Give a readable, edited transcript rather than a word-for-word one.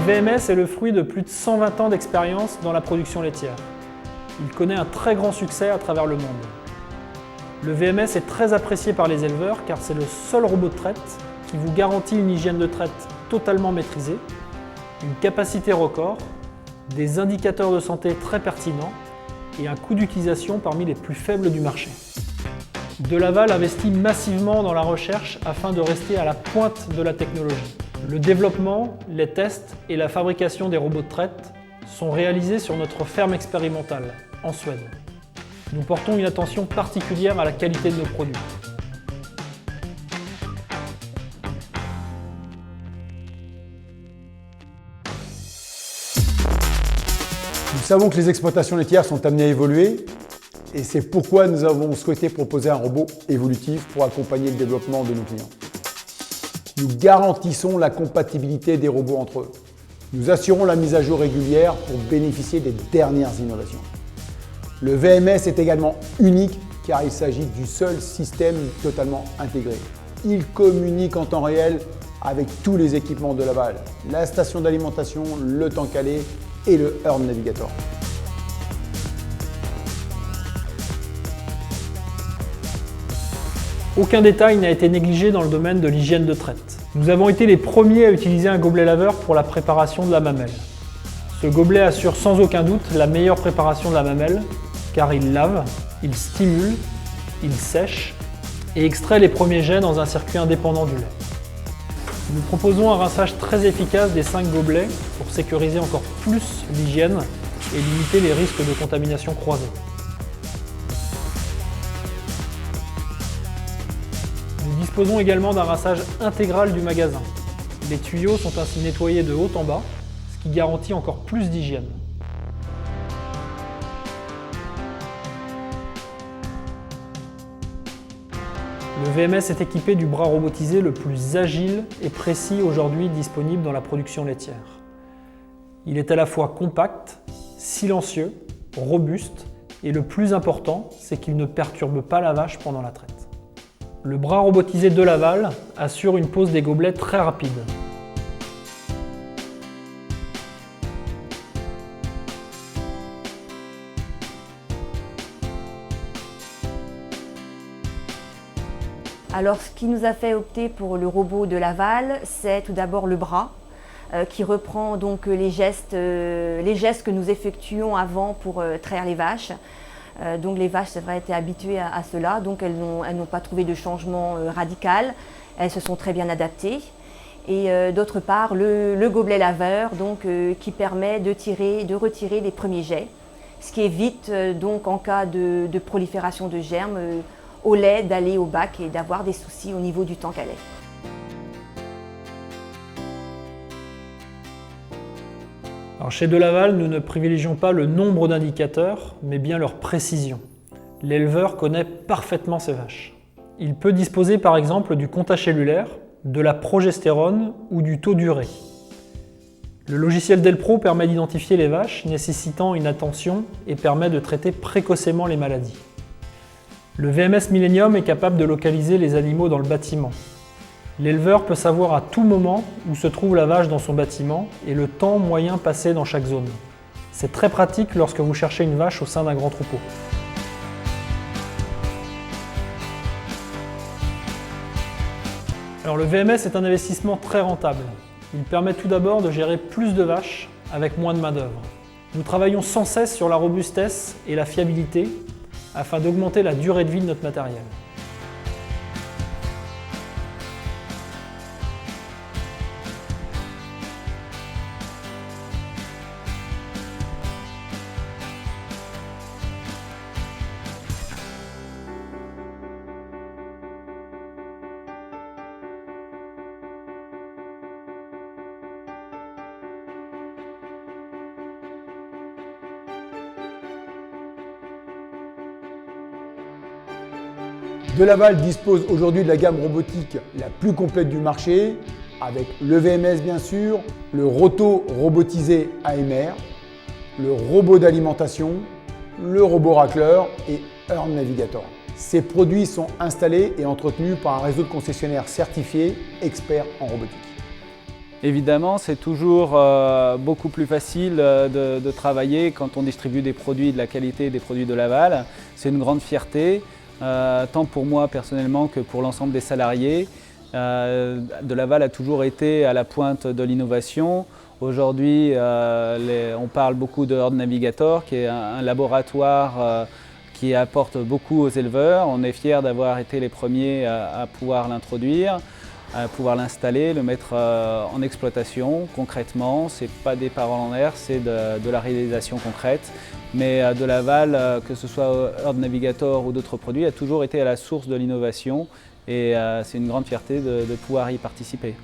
VMS est le fruit de plus de 120 ans d'expérience dans la production laitière. Il connaît un très grand succès à travers le monde. Le VMS est très apprécié par les éleveurs car c'est le seul robot de traite qui vous garantit une hygiène de traite totalement maîtrisée, une capacité record, des indicateurs de santé très pertinents et un coût d'utilisation parmi les plus faibles du marché. De Laval investit massivement dans la recherche afin de rester à la pointe de la technologie. Le développement, les tests et la fabrication des robots de traite sont réalisés sur notre ferme expérimentale, en Suède. Nous portons une attention particulière à la qualité de nos produits. Nous savons que les exploitations laitières sont amenées à évoluer et c'est pourquoi nous avons souhaité proposer un robot évolutif pour accompagner le développement de nos clients. Nous garantissons la compatibilité des robots entre eux. Nous assurons la mise à jour régulière pour bénéficier des dernières innovations. Le VMS est également unique car il s'agit du seul système totalement intégré. Il communique en temps réel avec tous les équipements de Laval, la station d'alimentation, le temps calé et le Earn Navigator. Aucun détail n'a été négligé dans le domaine de l'hygiène de traite. Nous avons été les premiers à utiliser un gobelet laveur pour la préparation de la mamelle. Ce gobelet assure sans aucun doute la meilleure préparation de la mamelle car il lave, il stimule, il sèche et extrait les premiers jets dans un circuit indépendant du lait. Nous proposons un rinçage très efficace des 5 gobelets pour sécuriser encore plus l'hygiène et limiter les risques de contamination croisée. Nous disposons également d'un rinçage intégral du magasin. Les tuyaux sont ainsi nettoyés de haut en bas, ce qui garantit encore plus d'hygiène. Le VMS est équipé du bras robotisé le plus agile et précis aujourd'hui disponible dans la production laitière. Il est à la fois compact, silencieux, robuste et le plus important, c'est qu'il ne perturbe pas la vache pendant la traite. Le bras robotisé de Laval assure une pose des gobelets très rapide. Alors, ce qui nous a fait opter pour le robot de Laval, c'est tout d'abord le bras, qui reprend donc les gestes que nous effectuons avant pour traire les vaches. Donc les vaches, c'est vrai, étaient habituées à cela, donc elles n'ont pas trouvé de changement radical. Elles se sont très bien adaptées. Et d'autre part, le gobelet laveur, donc, qui permet de retirer les premiers jets, ce qui évite donc en cas de prolifération de germes au lait d'aller au bac et d'avoir des soucis au niveau du tank à lait. Alors chez De Laval, nous ne privilégions pas le nombre d'indicateurs, mais bien leur précision. L'éleveur connaît parfaitement ses vaches. Il peut disposer par exemple du comptage cellulaire, de la progestérone ou du taux d'urée. Le logiciel Delpro permet d'identifier les vaches nécessitant une attention et permet de traiter précocement les maladies. Le VMS Millennium est capable de localiser les animaux dans le bâtiment. L'éleveur peut savoir à tout moment où se trouve la vache dans son bâtiment et le temps moyen passé dans chaque zone. C'est très pratique lorsque vous cherchez une vache au sein d'un grand troupeau. Alors le VMS est un investissement très rentable. Il permet tout d'abord de gérer plus de vaches avec moins de main-d'œuvre. Nous travaillons sans cesse sur la robustesse et la fiabilité afin d'augmenter la durée de vie de notre matériel. De Laval dispose aujourd'hui de la gamme robotique la plus complète du marché, avec le VMS bien sûr, le roto robotisé AMR, le robot d'alimentation, le robot racleur et Earn Navigator. Ces produits sont installés et entretenus par un réseau de concessionnaires certifiés, experts en robotique. Évidemment, c'est toujours beaucoup plus facile de travailler quand on distribue des produits de la qualité et des produits de Laval. C'est une grande fierté, tant pour moi personnellement que pour l'ensemble des salariés. De Laval a toujours été à la pointe de l'innovation. Aujourd'hui, on parle beaucoup de Earth Navigator, qui est un laboratoire qui apporte beaucoup aux éleveurs. On est fiers d'avoir été les premiers à pouvoir l'introduire, à pouvoir l'installer, le mettre en exploitation concrètement. Ce n'est pas des paroles en l'air, c'est de la réalisation concrète. Mais de Laval, que ce soit Earth Navigator ou d'autres produits, a toujours été à la source de l'innovation et c'est une grande fierté de pouvoir y participer.